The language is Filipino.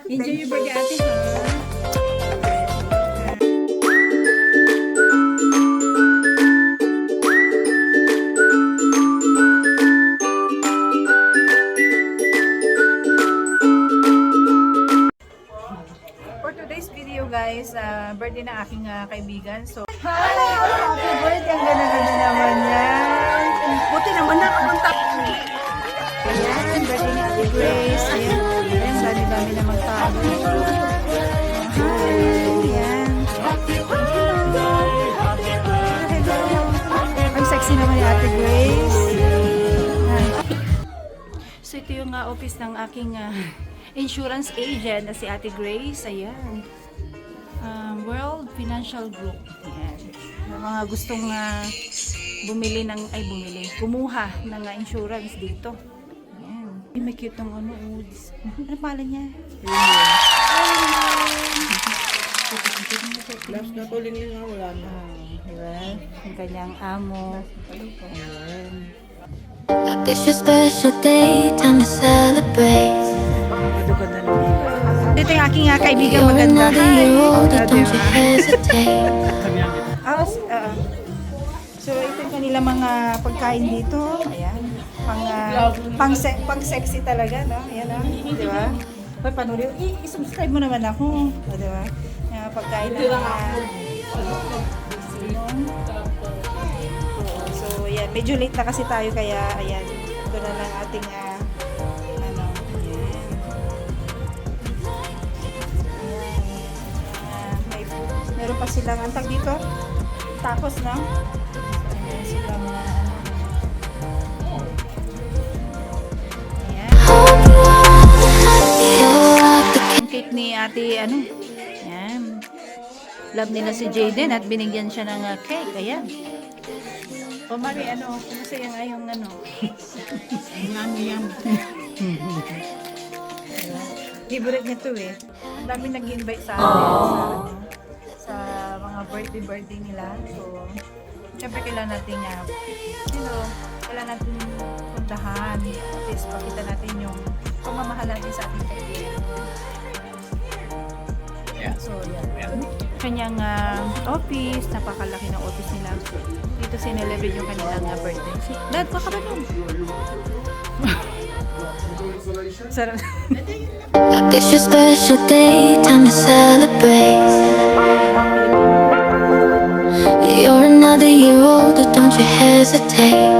Enjoy your birthday, ate, ha? For today's video, guys, birthday na aking kaibigan. So, hi! Happy birthday! Ang ganda-ganda naman yan. Buti naman nakapunta. Ayan, birthday ni Ate Grace. Ayan, ayan, dami-dami namang tao. Hi! Ayan. Hello! Ang sexy naman ni Ate Grace. Ayan. So, ito yung office ng aking insurance agent na si Ate Grace. Ayan. World Financial Group. Ayan. Yung mga gustong kumuha ng insurance dito. Ayan. Ay, may cute ng ano. Ano pala niya? Last na tuloy nga, wala na. Diba? Yung kanyang amo. Ayan. It's your special day, time to celebrate. Ganda naman. Dito yung aking kaibigan You're maganda. another year older, don't you hesitate. So ito yung kanila mga pagkain dito. Ayan. Pang sexy talaga, no? Ayan, no? Di ba? Hoy, panurin. I-subscribe mo naman ako. O, di ba? Pagkain ng So, ayan. Medyo late na kasi tayo kaya, ayan. Ito na lang ating ayan. Meron pa silang antag dito. Tacos, no? Meron silang ayan. Ang cake ni ate, ayan. Love nila si Jayden at binigyan siya ng cake. Ayan. O Mari, kumusta yung ayong Yan. Favorite niya to eh. Ang dami nag-invite sa atin sa mga birthday nila. So, syempre kailangan natin kailangan natin puntahan. At least pakita natin yung pagmamahal natin sa ating kaibigan. So, yan. Kanyang office, napakalaki ng office nila. Dito sinelebrate yung kanilang birthday. Dad, baka ba nun? Sarap. It's your special day, time to celebrate. You're another year older, don't you hesitate.